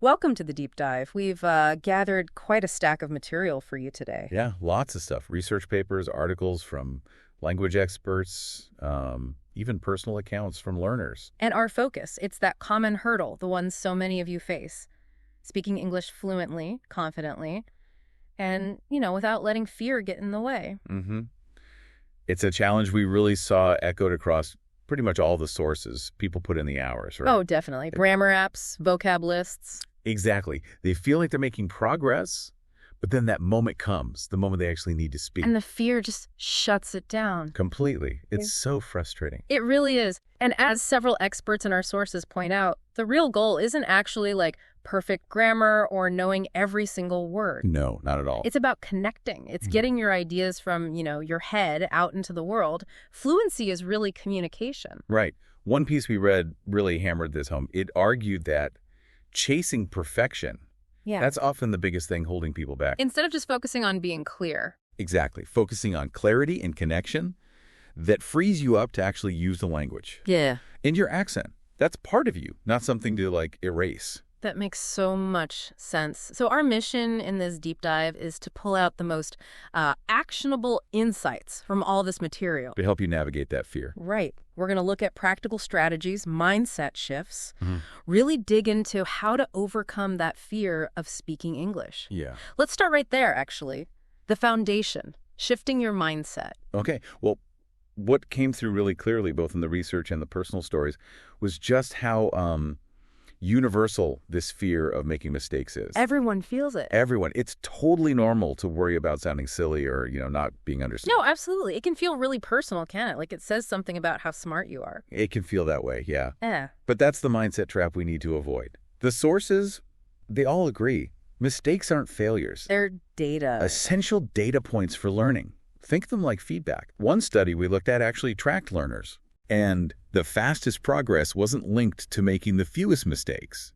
Welcome to the deep dive. We've gathered quite a stack of material for you today. Yeah, lots of stuff. Research papers, articles from language experts, even personal accounts from learners. And our focus, it's that common hurdle, the one so many of you face. Speaking English fluently, confidently, and, without letting fear get in the way. Mm-hmm. It's a challenge we really saw echoed across pretty much all the sources people put in the hours, right? Oh, definitely. Grammar apps, vocab lists. Exactly. They feel like they're making progress, but then that moment comes, the moment they actually need to speak. And the fear just shuts it down. Completely. It's so frustrating. It really is. And as several experts in our sources point out, the real goal isn't actually like perfect grammar or knowing every single word. No, not at all. It's about connecting. It's getting your ideas from, your head out into the world. Fluency is really communication. Right. One piece we read really hammered this home. It argued that chasing perfection, that's often the biggest thing holding people back. Instead of just focusing on being clear. Exactly. Focusing on clarity and connection that frees you up to actually use the language. Yeah. And your accent. That's part of you, not something to, erase. That makes so much sense. So our mission in this deep dive is to pull out the most actionable insights from all this material. To help you navigate that fear. Right. We're going to look at practical strategies, mindset shifts, really dig into how to overcome that fear of speaking English. Yeah. Let's start right there, actually. The foundation, shifting your mindset. Okay. Well, what came through really clearly, both in the research and the personal stories, was just how universal this fear of making mistakes is. Everyone feels it. Everyone. It's totally normal to worry about sounding silly or, not being understood. No, absolutely. It can feel really personal, can't it? Like it says something about how smart you are. It can feel that way, yeah. Yeah. But that's the mindset trap we need to avoid. The sources, they all agree. Mistakes aren't failures. They're data. Essential data points for learning. Think of them like feedback. One study we looked at actually tracked learners. And the fastest progress wasn't linked to making the fewest mistakes.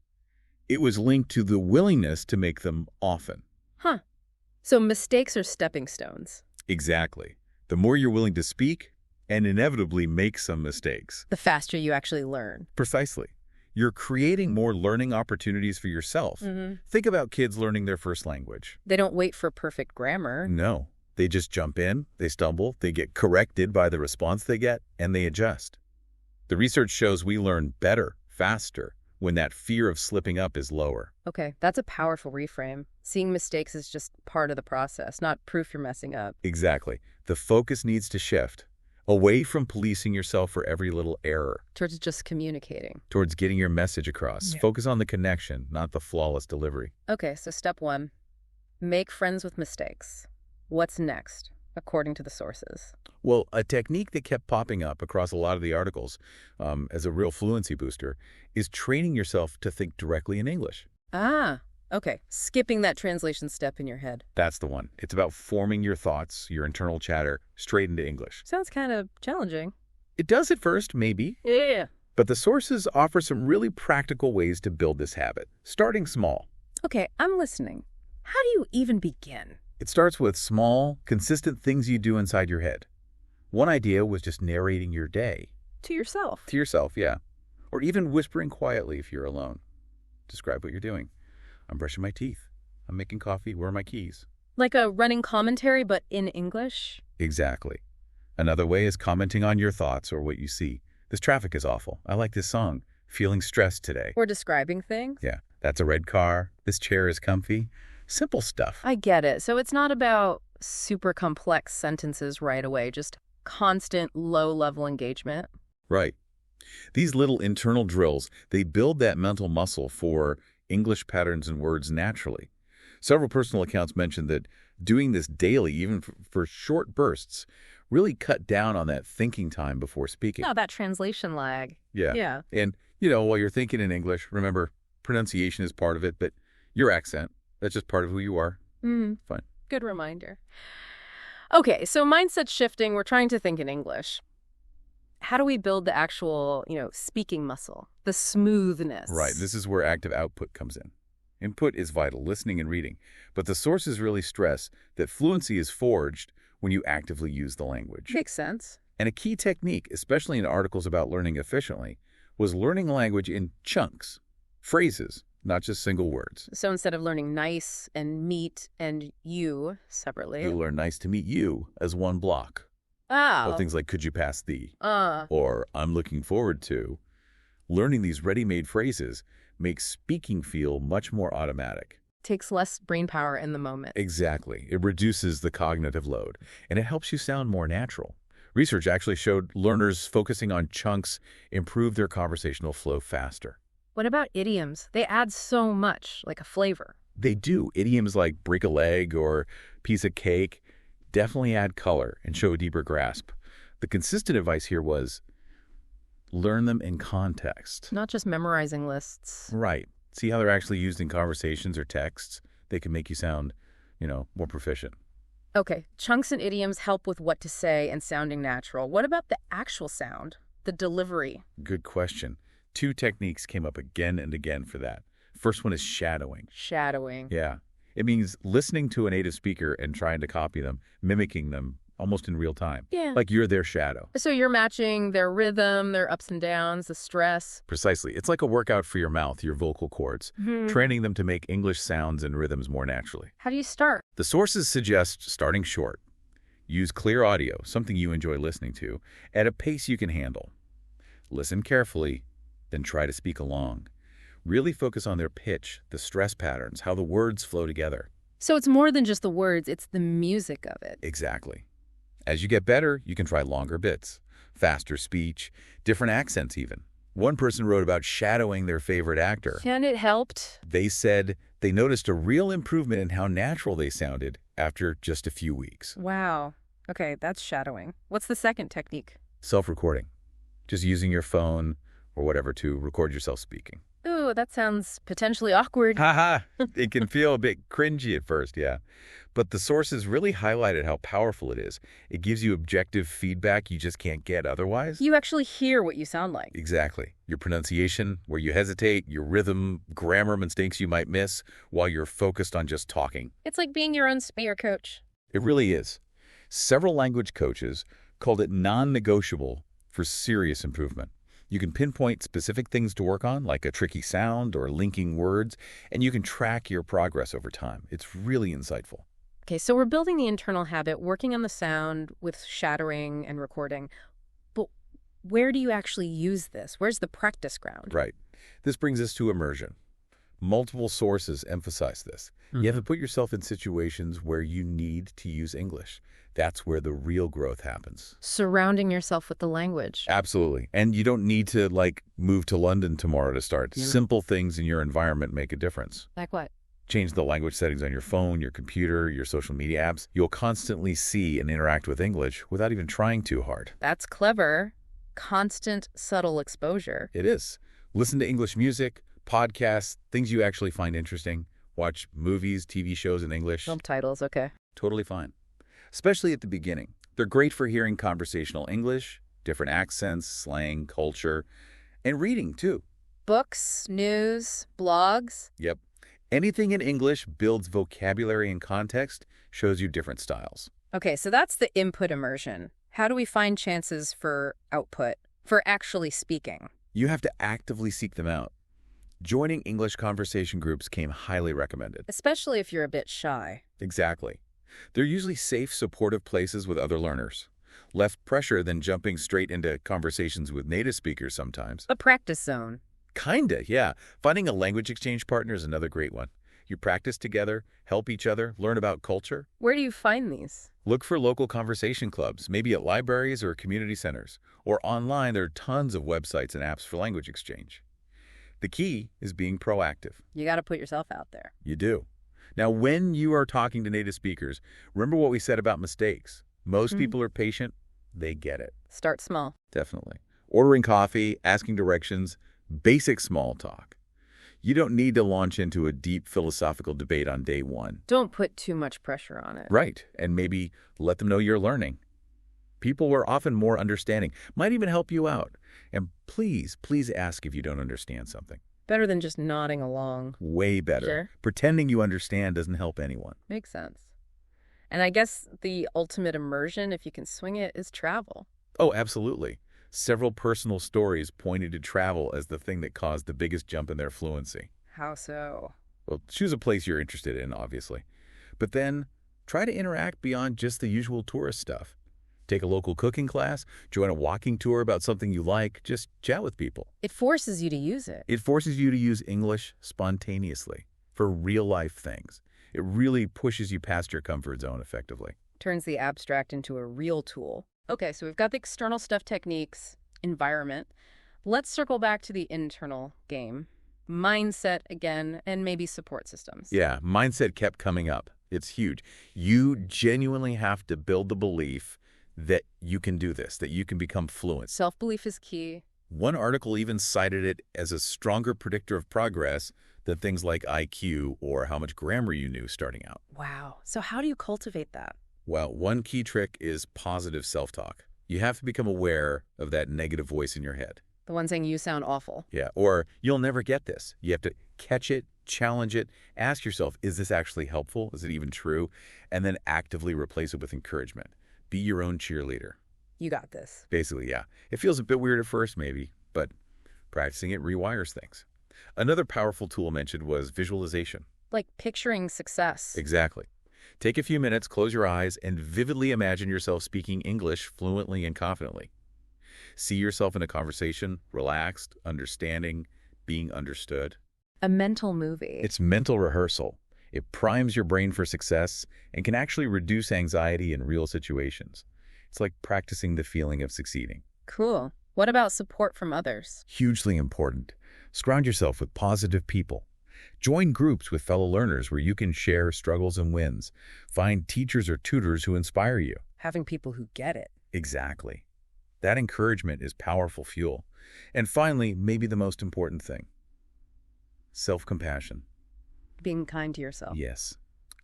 It was linked to the willingness to make them often. Huh. So mistakes are stepping stones. Exactly. The more you're willing to speak and inevitably make some mistakes. The faster you actually learn. Precisely. You're creating more learning opportunities for yourself. Think about kids learning their first language. They don't wait for perfect grammar. No. They just jump in, they stumble, they get corrected by the response they get, and they adjust. The research shows we learn better, faster, when that fear of slipping up is lower. Okay, that's a powerful reframe. Seeing mistakes is just part of the process, not proof you're messing up. Exactly. The focus needs to shift, away from policing yourself for every little error. Towards just communicating. Towards getting your message across. Yeah. Focus on the connection, not the flawless delivery. Okay, so step one, make friends with mistakes. What's next, according to the sources? Well, a technique that kept popping up across a lot of the articles as a real fluency booster is training yourself to think directly in English. Ah, okay. Skipping that translation step in your head. That's the one. It's about forming your thoughts, your internal chatter, straight into English. Sounds kind of challenging. It does at first, maybe. Yeah. But the sources offer some really practical ways to build this habit, starting small. Okay, I'm listening. How do you even begin? It starts with small, consistent things you do inside your head. One idea was just narrating your day. To yourself. To yourself, yeah. Or even whispering quietly if you're alone. Describe what you're doing. I'm brushing my teeth. I'm making coffee. Where are my keys? Like a running commentary, but in English? Exactly. Another way is commenting on your thoughts or what you see. This traffic is awful. I like this song. Feeling stressed today. Or describing things? Yeah. That's a red car. This chair is comfy. Simple stuff. I get it. So it's not about super complex sentences right away, just constant low-level engagement. Right. These little internal drills, they build that mental muscle for English patterns and words naturally. Several personal accounts mentioned that doing this daily, even for short bursts, really cut down on that thinking time before speaking. No, that translation lag. Yeah. Yeah. And, while you're thinking in English, remember, pronunciation is part of it, but your accent, that's just part of who you are. Fine. Good reminder. Okay, so mindset shifting, we're trying to think in English. How do we build the actual, speaking muscle, the smoothness? Right. This is where active output comes in. Input is vital, listening and reading. But the sources really stress that fluency is forged when you actively use the language. Makes sense. And a key technique, especially in articles about learning efficiently, was learning language in chunks, phrases, not just single words. So instead of learning nice and meet and you separately. You'll learn nice to meet you as one block. So Oh. things like, could you pass the? Or I'm looking forward to. Learning these ready-made phrases makes speaking feel much more automatic. Takes less brain power in the moment. Exactly. It reduces the cognitive load, and it helps you sound more natural. Research actually showed learners focusing on chunks improve their conversational flow faster. What about idioms? They add so much, like a flavor. They do. Idioms like break a leg or piece of cake definitely add color and show a deeper grasp. The consistent advice here was learn them in context. Not just memorizing lists. Right. See how they're actually used in conversations or texts? They can make you sound, more proficient. Okay, chunks and idioms help with what to say and sounding natural. What about the actual sound, the delivery? Good question. 2 techniques came up again and again for that. First one is shadowing. Shadowing. Yeah. It means listening to a native speaker and trying to copy them, mimicking them almost in real time. Yeah. Like you're their shadow. So you're matching their rhythm, their ups and downs, the stress. Precisely. It's like a workout for your mouth, your vocal cords, training them to make English sounds and rhythms more naturally. How do you start? The sources suggest starting short. Use clear audio, something you enjoy listening to, at a pace you can handle. Listen carefully, then try to speak along. Really focus on their pitch, the stress patterns, how the words flow together. So it's more than just the words, it's the music of it. Exactly. As you get better, you can try longer bits, faster speech, different accents even. One person wrote about shadowing their favorite actor. And it helped? They said they noticed a real improvement in how natural they sounded after just a few weeks. Wow. Okay, that's shadowing. What's the second technique? Self-recording. Just using your phone or whatever to record yourself speaking. Ooh, that sounds potentially awkward. Haha, it can feel a bit cringy at first, yeah. But the sources really highlighted how powerful it is. It gives you objective feedback you just can't get otherwise. You actually hear what you sound like. Exactly. Your pronunciation, where you hesitate, your rhythm, grammar mistakes you might miss while you're focused on just talking. It's like being your own speaker coach. It really is. Several language coaches called it non-negotiable for serious improvement. You can pinpoint specific things to work on, like a tricky sound or linking words, and you can track your progress over time. It's really insightful. Okay, so we're building the internal habit, working on the sound with shadowing and recording. But where do you actually use this? Where's the practice ground? Right. This brings us to immersion. Multiple sources emphasize this. You have to put yourself in situations where you need to use English. That's where the real growth happens. Surrounding yourself with the language. Absolutely. And you don't need to, move to London tomorrow to start. Yeah. Simple things in your environment make a difference. Like what? Change the language settings on your phone, your computer, your social media apps. You'll constantly see and interact with English without even trying too hard. That's clever. Constant, subtle exposure. It is. Listen to English music, podcasts, things you actually find interesting. Watch movies, TV shows in English. Subtitles, okay. Totally fine. Especially at the beginning. They're great for hearing conversational English, different accents, slang, culture, and reading, too. Books, news, blogs. Yep. Anything in English builds vocabulary and context, shows you different styles. Okay, so that's the input immersion. How do we find chances for output, for actually speaking? You have to actively seek them out. Joining English conversation groups came highly recommended. Especially if you're a bit shy. Exactly. They're usually safe, supportive places with other learners. Less pressure than jumping straight into conversations with native speakers sometimes. A practice zone. Kinda, yeah. Finding a language exchange partner is another great one. You practice together, help each other, learn about culture. Where do you find these? Look for local conversation clubs, maybe at libraries or community centers. Or online, there are tons of websites and apps for language exchange. The key is being proactive. You got to put yourself out there. You do. Now, when you are talking to native speakers, remember what we said about mistakes. Most people are patient. They get it. Start small. Definitely. Ordering coffee, asking directions, basic small talk. You don't need to launch into a deep philosophical debate on day one. Don't put too much pressure on it. Right. And maybe let them know you're learning. People are often more understanding, might even help you out. And please ask if you don't understand something. Better than just nodding along. Way better. Sure. Pretending you understand doesn't help anyone. Makes sense. And I guess the ultimate immersion, if you can swing it, is travel. Oh, absolutely. Several personal stories pointed to travel as the thing that caused the biggest jump in their fluency. How so? Well, choose a place you're interested in, obviously. But then try to interact beyond just the usual tourist stuff. Take a local cooking class, join a walking tour about something you like, just chat with people. It forces you to use it. It forces you to use English spontaneously for real-life things. It really pushes you past your comfort zone effectively. Turns the abstract into a real tool. Okay, so we've got the external stuff, techniques, environment. Let's circle back to the internal game. Mindset again, and maybe support systems. Yeah, mindset kept coming up. It's huge. You genuinely have to build the belief that you can do this, that you can become fluent. Self-belief is key. One article even cited it as a stronger predictor of progress than things like IQ or how much grammar you knew starting out. Wow. So how do you cultivate that? Well, one key trick is positive self-talk. You have to become aware of that negative voice in your head. The one saying you sound awful. Yeah, or you'll never get this. You have to catch it, challenge it, ask yourself, is this actually helpful? Is it even true? And then actively replace it with encouragement. Be your own cheerleader. You got this. Basically, yeah. It feels a bit weird at first, maybe, but practicing it rewires things. Another powerful tool mentioned was visualization. Like picturing success. Exactly. Take a few minutes, close your eyes, and vividly imagine yourself speaking English fluently and confidently. See yourself in a conversation, relaxed, understanding, being understood. A mental movie. It's mental rehearsal. It primes your brain for success and can actually reduce anxiety in real situations. It's like practicing the feeling of succeeding. Cool. What about support from others? Hugely important. Surround yourself with positive people. Join groups with fellow learners where you can share struggles and wins. Find teachers or tutors who inspire you. Having people who get it. Exactly. That encouragement is powerful fuel. And finally, maybe the most important thing, self-compassion. Being kind to yourself. Yes.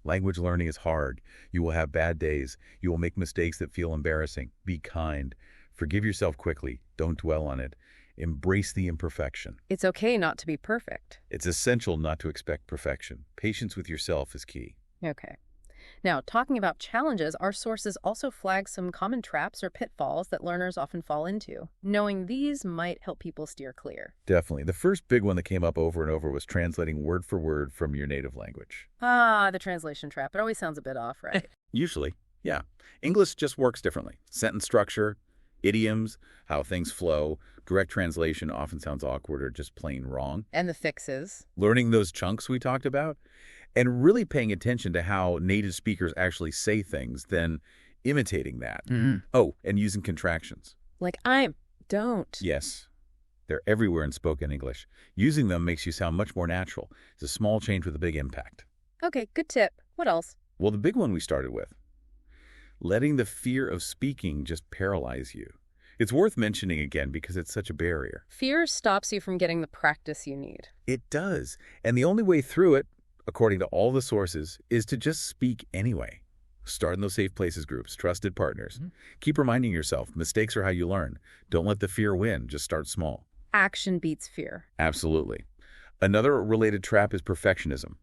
Language learning is hard. You will have bad days. You will make mistakes that feel embarrassing. Be kind. Forgive yourself quickly. Don't dwell on it. Embrace the imperfection. It's okay not to be perfect. It's essential not to expect perfection. Patience with yourself is key. Okay. Now, talking about challenges, our sources also flag some common traps or pitfalls that learners often fall into. Knowing these might help people steer clear. Definitely. The first big one that came up over and over was translating word for word from your native language. Ah, the translation trap. It always sounds a bit off, right? Usually, yeah. English just works differently. Sentence structure, idioms, how things flow. Direct translation often sounds awkward or just plain wrong. And the fixes. Learning those chunks we talked about, and really paying attention to how native speakers actually say things, then imitating that. Mm-hmm. Oh, and using contractions. Like I'm, don't. Yes. They're everywhere in spoken English. Using them makes you sound much more natural. It's a small change with a big impact. Okay, good tip. What else? Well, the big one we started with. Letting the fear of speaking just paralyze you. It's worth mentioning again because it's such a barrier. Fear stops you from getting the practice you need. It does. And the only way through it, according to all the sources, is to just speak anyway. Start in those safe places groups, trusted partners. Mm-hmm. Keep reminding yourself, mistakes are how you learn. Don't let the fear win. Just start small. Action beats fear. Absolutely. Another related trap is perfectionism.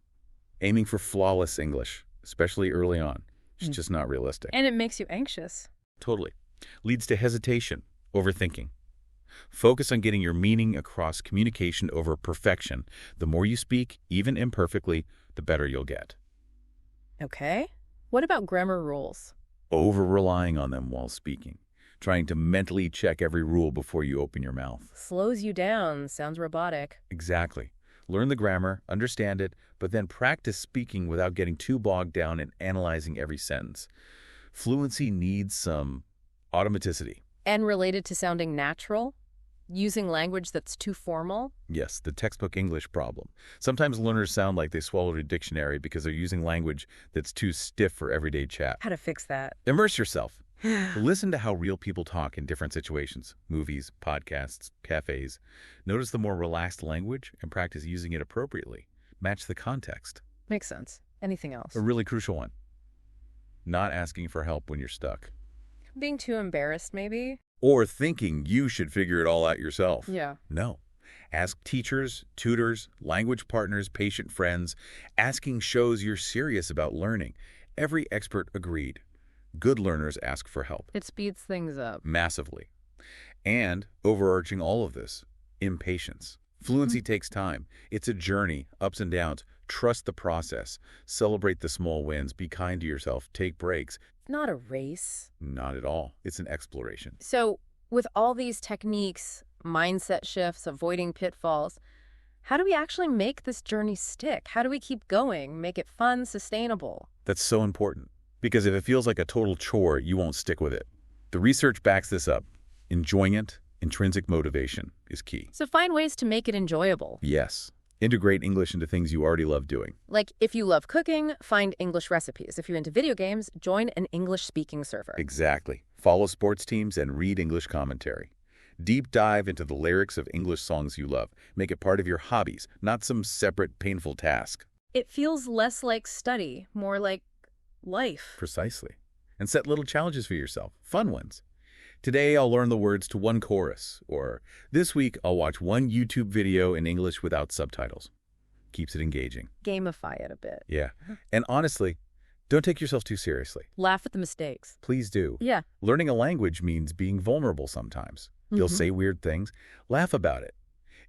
Aiming for flawless English, especially early on. It's just not realistic. And it makes you anxious. Totally. Leads to hesitation, overthinking. Focus on getting your meaning across communication over perfection. The more you speak, even imperfectly, the better you'll get. Okay. What about grammar rules? Over-relying on them while speaking. Trying to mentally check every rule before you open your mouth. Slows you down. Sounds robotic. Exactly. Learn the grammar, understand it, but then practice speaking without getting too bogged down in analyzing every sentence. Fluency needs some automaticity. And related to sounding natural? Using language that's too formal? Yes, the textbook English problem. Sometimes learners sound like they swallowed a dictionary because they're using language that's too stiff for everyday chat. How to fix that? Immerse yourself. Listen to how real people talk in different situations. Movies, podcasts, cafes. Notice the more relaxed language and practice using it appropriately. Match the context. Makes sense. Anything else? A really crucial one. Not asking for help when you're stuck. Being too embarrassed, maybe? Or thinking you should figure it all out yourself. Yeah. No. Ask teachers, tutors, language partners, patient friends. Asking shows you're serious about learning. Every expert agreed. Good learners ask for help. It speeds things up. Massively. And, overarching all of this, impatience. Fluency takes time. It's a journey, ups and downs. Trust the process. Celebrate the small wins. Be kind to yourself. Take breaks. Not a race. Not at all. It's an exploration. So, with all these techniques, mindset shifts, avoiding pitfalls, how do we actually make this journey stick? How do we keep going, make it fun, sustainable? That's so important. Because if it feels like a total chore, you won't stick with it. The research backs this up. Enjoyment, intrinsic motivation is key. So find ways to make it enjoyable. Yes. Integrate English into things you already love doing. Like if you love cooking, find English recipes. If you're into video games, join an English-speaking server. Exactly. Follow sports teams and read English commentary. Deep dive into the lyrics of English songs you love. Make it part of your hobbies, not some separate, painful task. It feels less like study, more like life. Precisely. And set little challenges for yourself, fun ones. Today, I'll learn the words to one chorus, or this week, I'll watch one YouTube video in English without subtitles. Keeps it engaging. Gamify it a bit. Yeah. And honestly, don't take yourself too seriously. Laugh at the mistakes. Please do. Yeah. Learning a language means being vulnerable sometimes. You'll say weird things. Laugh about it.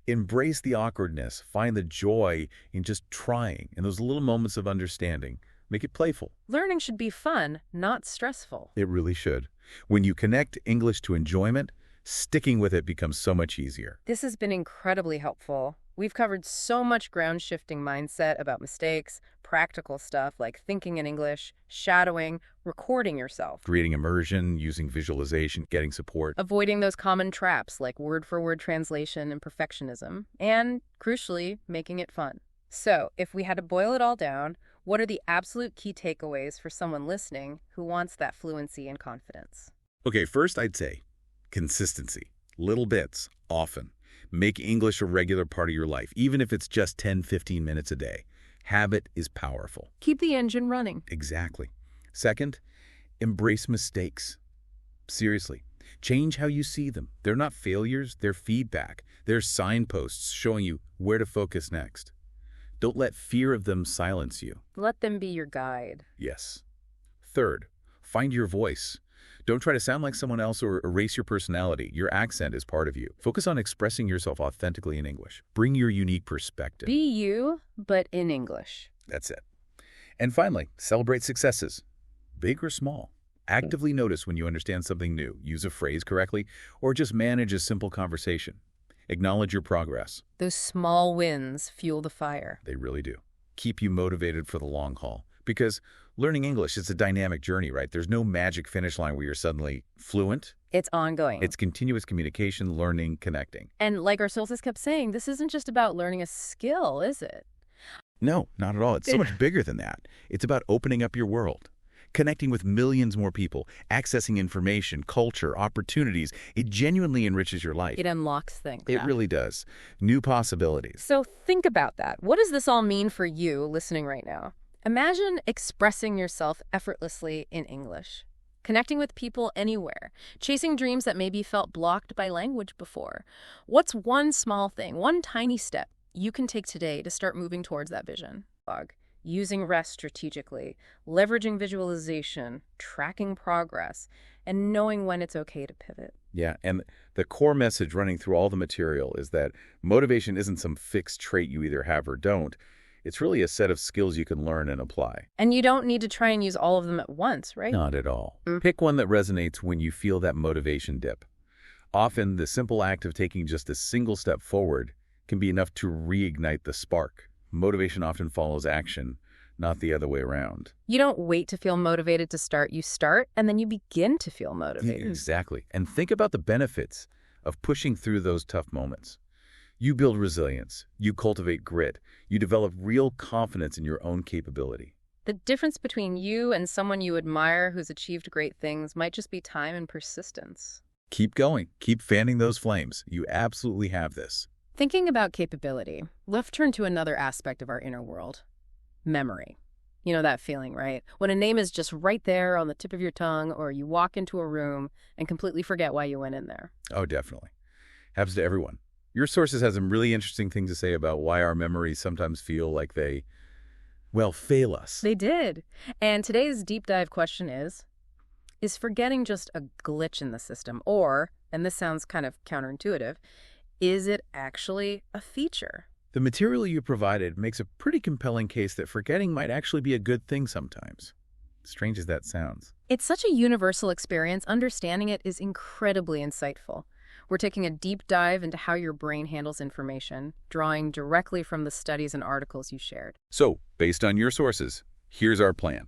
Embrace the awkwardness. Find the joy in just trying, in those little moments of understanding. Make it playful. Learning should be fun, not stressful. It really should. When you connect English to enjoyment, sticking with it becomes so much easier. This has been incredibly helpful. We've covered so much ground-shifting mindset about mistakes, practical stuff like thinking in English, shadowing, recording yourself, Creating immersion, using visualization, getting support. avoiding those common traps like word-for-word translation and perfectionism, and, crucially, making it fun. So, if we had to boil it all down, what are the absolute key takeaways for someone listening who wants that fluency and confidence? Okay, first I'd say consistency. Little bits, often. Make English a regular part of your life, even if it's just 10-15 minutes a day. Habit is powerful. Keep the engine running. Exactly. Second, embrace mistakes. Seriously, change how you see them. They're not failures, they're feedback. They're signposts showing you where to focus next. Don't let fear of them silence you. Let them be your guide. Yes. Third, find your voice. Don't try to sound like someone else or erase your personality. Your accent is part of you. Focus on expressing yourself authentically in English. Bring your unique perspective. Be you, but in English. That's it. And finally, celebrate successes, big or small. Actively notice when you understand something new, use a phrase correctly, or just manage a simple conversation. Acknowledge your progress. Those small wins fuel the fire. They really do. Keep you motivated for the long haul. Because learning English is a dynamic journey, right? There's no magic finish line where you're suddenly fluent. It's ongoing. It's continuous communication, learning, connecting. And like our sources kept saying, this isn't just about learning a skill, is it? No, not at all. It's so much bigger than that. It's about opening up your world, connecting with millions more people, accessing information, culture, opportunities. It genuinely enriches your life. It unlocks things. It really does. New possibilities. So think about that. What does this all mean for you listening right now? Imagine expressing yourself effortlessly in English, connecting with people anywhere, chasing dreams that maybe felt blocked by language before. What's one small thing, one tiny step you can take today to start moving towards that vision? Using rest strategically, leveraging visualization, tracking progress, and knowing when it's okay to pivot. Yeah, and the core message running through all the material is that motivation isn't some fixed trait you either have or don't. It's really a set of skills you can learn and apply. And you don't need to try and use all of them at once, right? Not at all. Pick one that resonates when you feel that motivation dip. Often, the simple act of taking just a single step forward can be enough to reignite the spark. Motivation often follows action, not the other way around. You don't wait to feel motivated to start. You start, and then you begin to feel motivated. Exactly. And think about the benefits of pushing through those tough moments. You build resilience, you cultivate grit, you develop real confidence in your own capability. The difference between you and someone you admire who's achieved great things might just be time and persistence. Keep going. Keep fanning those flames. You absolutely have this. Thinking about capability, let's turn to another aspect of our inner world. Memory. You know that feeling, right? When a name is just right there on the tip of your tongue, or you walk into a room and completely forget why you went in there. Oh, definitely. Happens to everyone. Your sources have some really interesting things to say about why our memories sometimes feel like they, well, fail us. They did. And today's deep dive question is forgetting just a glitch in the system? Or, and this sounds kind of counterintuitive, is it actually a feature? The material you provided makes a pretty compelling case that forgetting might actually be a good thing sometimes. Strange as that sounds. It's such a universal experience. Understanding it is incredibly insightful. We're taking a deep dive into how your brain handles information, drawing directly from the studies and articles you shared. So, based on your sources, here's our plan.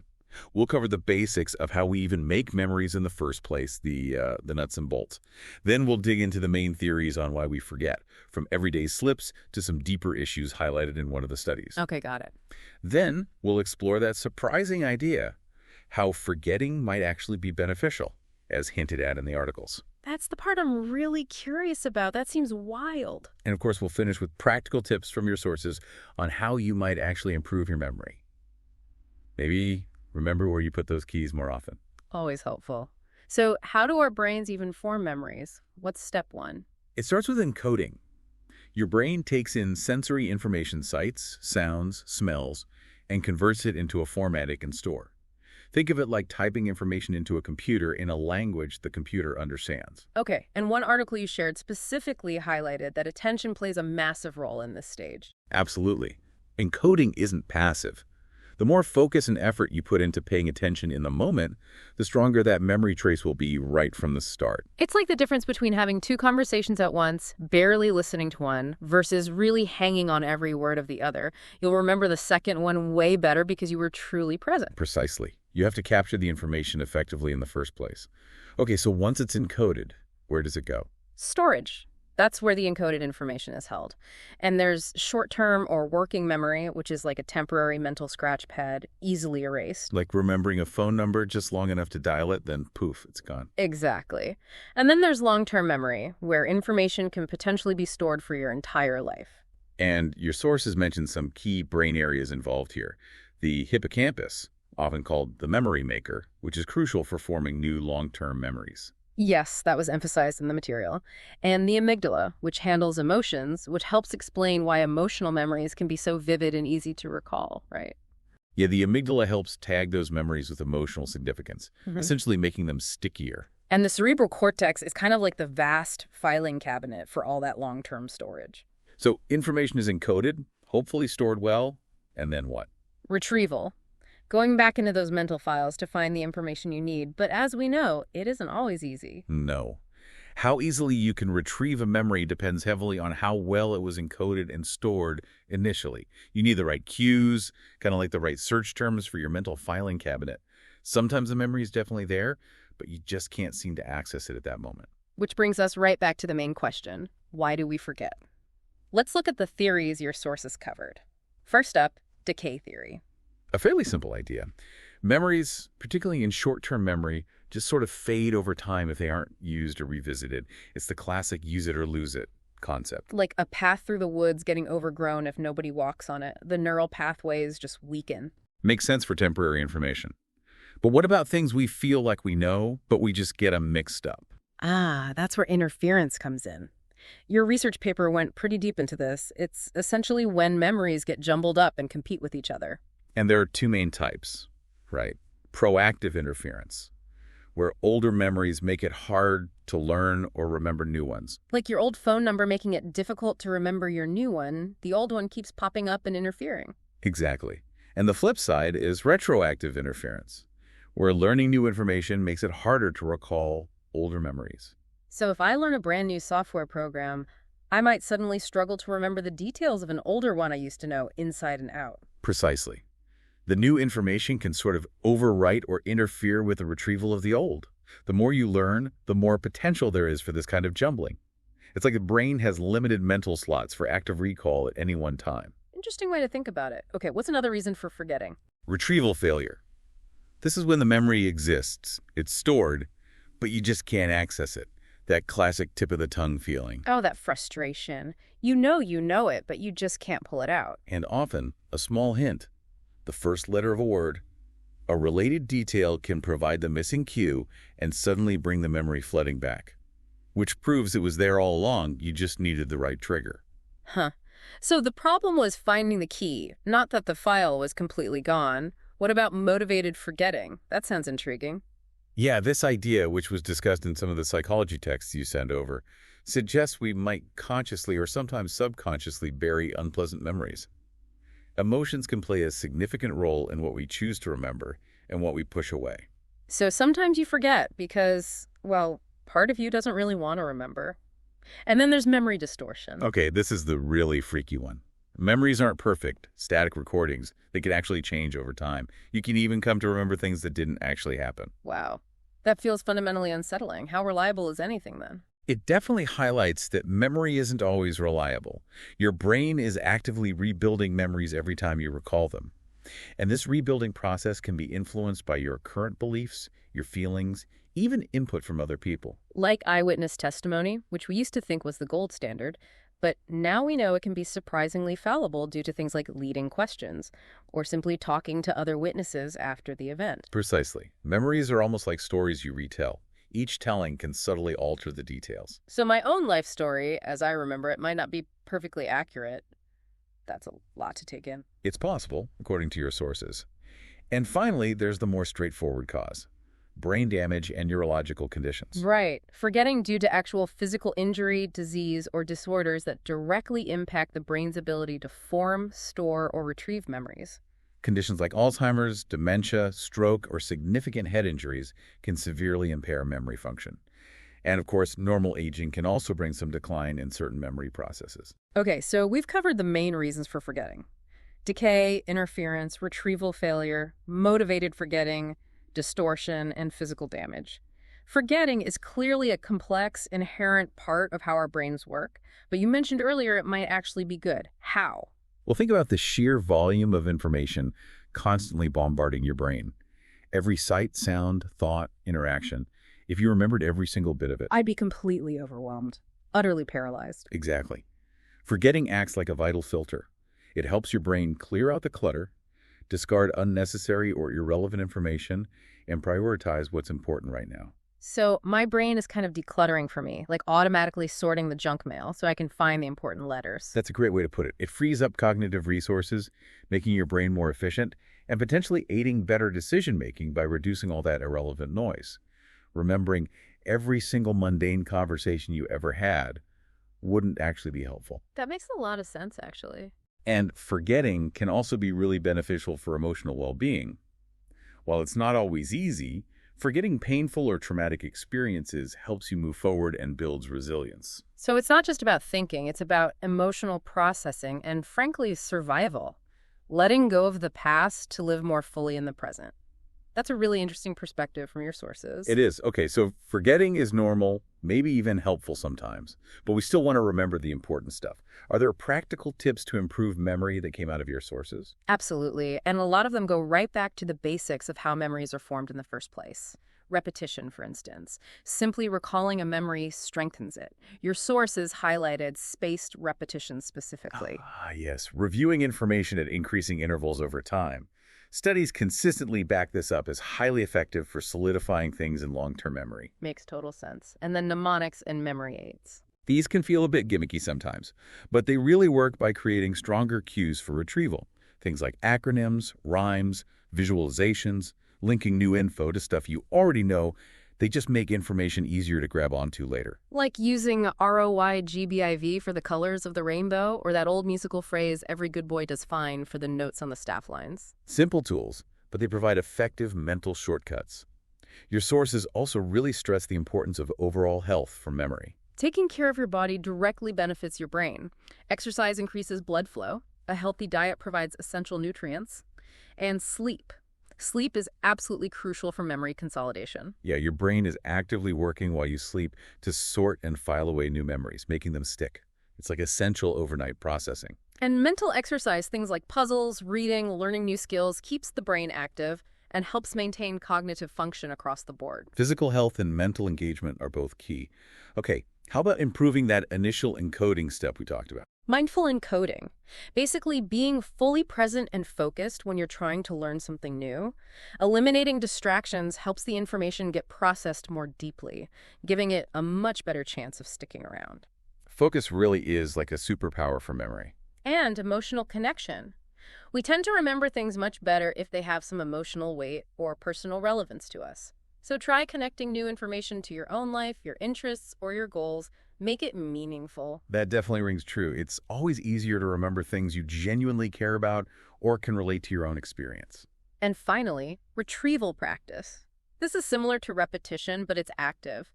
We'll cover the basics of how we even make memories in the first place, the nuts and bolts. Then we'll dig into the main theories on why we forget, from everyday slips to some deeper issues highlighted in one of the studies. Okay, got it. Then we'll explore that surprising idea, how forgetting might actually be beneficial, as hinted at in the articles. That's the part I'm really curious about. That seems wild. And of course, we'll finish with practical tips from your sources on how you might actually improve your memory. Maybe remember where you put those keys more often. Always helpful. So how do our brains even form memories? What's step one? It starts with encoding. Your brain takes in sensory information sights, sounds, smells, and converts it into a format it can store. Think of it like typing information into a computer in a language the computer understands. Okay, and one article you shared specifically highlighted that attention plays a massive role in this stage. Absolutely. Encoding isn't passive. The more focus and effort you put into paying attention in the moment, the stronger that memory trace will be right from the start. It's like the difference between having two conversations at once, barely listening to one, versus really hanging on every word of the other. You'll remember the second one way better because you were truly present. Precisely. You have to capture the information effectively in the first place. Okay, so once it's encoded, where does it go? Storage. That's where the encoded information is held. And there's short-term or working memory, which is like a temporary mental scratch pad, easily erased. Like remembering a phone number just long enough to dial it, then poof, it's gone. Exactly. And then there's long-term memory, where information can potentially be stored for your entire life. And your sources mentioned some key brain areas involved here. The hippocampus, often called the memory maker, which is crucial for forming new long-term memories. Yes, that was emphasized in the material. And the amygdala, which handles emotions, which helps explain why emotional memories can be so vivid and easy to recall, right? Yeah, the amygdala helps tag those memories with emotional significance, essentially making them stickier. And the cerebral cortex is kind of like the vast filing cabinet for all that long-term storage. So information is encoded, hopefully stored well, and then what? Retrieval. Going back into those mental files to find the information you need, but as we know, it isn't always easy. No. How easily you can retrieve a memory depends heavily on how well it was encoded and stored initially. You need the right cues, kind of like the right search terms for your mental filing cabinet. Sometimes the memory is definitely there, but you just can't seem to access it at that moment. Which brings us right back to the main question. Why do we forget? Let's look at the theories your sources covered. First up, decay theory. A fairly simple idea. Memories, particularly in short-term memory, just sort of fade over time if they aren't used or revisited. It's the classic use it or lose it concept. Like a path through the woods getting overgrown if nobody walks on it. The neural pathways just weaken. Makes sense for temporary information. But what about things we feel like we know, but we just get them mixed up? Ah, that's where interference comes in. Your research paper went pretty deep into this. It's essentially when memories get jumbled up and compete with each other. And there are two main types, right? Proactive interference, where older memories make it hard to learn or remember new ones. Like your old phone number making it difficult to remember your new one, the old one keeps popping up and interfering. Exactly. And the flip side is retroactive interference, where learning new information makes it harder to recall older memories. So if I learn a brand new software program, I might suddenly struggle to remember the details of an older one I used to know inside and out. Precisely. The new information can sort of overwrite or interfere with the retrieval of the old. The more you learn, the more potential there is for this kind of jumbling. It's like the brain has limited mental slots for active recall at any one time. Interesting way to think about it. Okay, what's another reason for forgetting? Retrieval failure. This is when the memory exists, it's stored, but you just can't access it. That classic tip-of-the-tongue feeling. Oh, that frustration. You know it, but you just can't pull it out. And often, a small hint. The first letter of a word, a related detail can provide the missing cue and suddenly bring the memory flooding back, which proves it was there all along, you just needed the right trigger. Huh. So the problem was finding the key, not that the file was completely gone. What about motivated forgetting? That sounds intriguing. Yeah, this idea, which was discussed in some of the psychology texts you sent over, suggests we might consciously or sometimes subconsciously bury unpleasant memories. Emotions can play a significant role in what we choose to remember and what we push away. So sometimes you forget because, well, part of you doesn't really want to remember. And then there's memory distortion. Okay, this is the really freaky one. Memories aren't perfect, static recordings. They can actually change over time. You can even come to remember things that didn't actually happen. Wow. That feels fundamentally unsettling. How reliable is anything then? It definitely highlights that memory isn't always reliable. Your brain is actively rebuilding memories every time you recall them. And this rebuilding process can be influenced by your current beliefs, your feelings, even input from other people. Like eyewitness testimony, which we used to think was the gold standard, but now we know it can be surprisingly fallible due to things like leading questions or simply talking to other witnesses after the event. Precisely. Memories are almost like stories you retell. Each telling can subtly alter the details. So my own life story, as I remember it, might not be perfectly accurate. That's a lot to take in. It's possible, according to your sources. And finally, there's the more straightforward cause: brain damage and neurological conditions. Right. Forgetting due to actual physical injury, disease, or disorders that directly impact the brain's ability to form, store, or retrieve memories. Conditions like Alzheimer's, dementia, stroke, or significant head injuries can severely impair memory function. And of course, normal aging can also bring some decline in certain memory processes. Okay, so we've covered the main reasons for forgetting: decay, interference, retrieval failure, motivated forgetting, distortion, and physical damage. Forgetting is clearly a complex, inherent part of how our brains work, but you mentioned earlier it might actually be good. How? Well, think about the sheer volume of information constantly bombarding your brain. Every sight, sound, thought, interaction. If you remembered every single bit of it. I'd be completely overwhelmed, utterly paralyzed. Exactly. Forgetting acts like a vital filter. It helps your brain clear out the clutter, discard unnecessary or irrelevant information, and prioritize what's important right now. So my brain is kind of decluttering for me, like automatically sorting the junk mail so I can find the important letters. That's a great way to put it. It frees up cognitive resources, making your brain more efficient, and potentially aiding better decision-making by reducing all that irrelevant noise. Remembering every single mundane conversation you ever had wouldn't actually be helpful. That makes a lot of sense, actually. And forgetting can also be really beneficial for emotional well-being. While it's not always easy, forgetting painful or traumatic experiences helps you move forward and builds resilience. So it's not just about thinking, it's about emotional processing and, frankly, survival. Letting go of the past to live more fully in the present. That's a really interesting perspective from your sources. It is. Okay, so forgetting is normal, maybe even helpful sometimes, but we still want to remember the important stuff. Are there practical tips to improve memory that came out of your sources? Absolutely. And a lot of them go right back to the basics of how memories are formed in the first place. Repetition, for instance. Simply recalling a memory strengthens it. Your sources highlighted spaced repetition specifically. Ah, yes. Reviewing information at increasing intervals over time. Studies consistently back this up as highly effective for solidifying things in long-term memory. Makes total sense. And then mnemonics and memory aids. These can feel a bit gimmicky sometimes, but they really work by creating stronger cues for retrieval. Things like acronyms, rhymes, visualizations, linking new info to stuff you already know. They just make information easier to grab onto later. Like using ROYGBIV for the colors of the rainbow, or that old musical phrase, every good boy does fine, for the notes on the staff lines. Simple tools, but they provide effective mental shortcuts. Your sources also really stress the importance of overall health for memory. Taking care of your body directly benefits your brain. Exercise increases blood flow. A healthy diet provides essential nutrients. And sleep. Sleep is absolutely crucial for memory consolidation. Yeah, your brain is actively working while you sleep to sort and file away new memories, making them stick. It's like essential overnight processing. And mental exercise, things like puzzles, reading, learning new skills, keeps the brain active and helps maintain cognitive function across the board. Physical health and mental engagement are both key. Okay, how about improving that initial encoding step we talked about? Mindful encoding. Basically being fully present and focused when you're trying to learn something new. Eliminating distractions helps the information get processed more deeply, giving it a much better chance of sticking around. Focus really is like a superpower for memory. And emotional connection. We tend to remember things much better if they have some emotional weight or personal relevance to us. So try connecting new information to your own life, your interests, or your goals Make it meaningful. That definitely rings true. It's always easier to remember things you genuinely care about or can relate to your own experience. And finally, retrieval practice. This is similar to repetition, but it's active.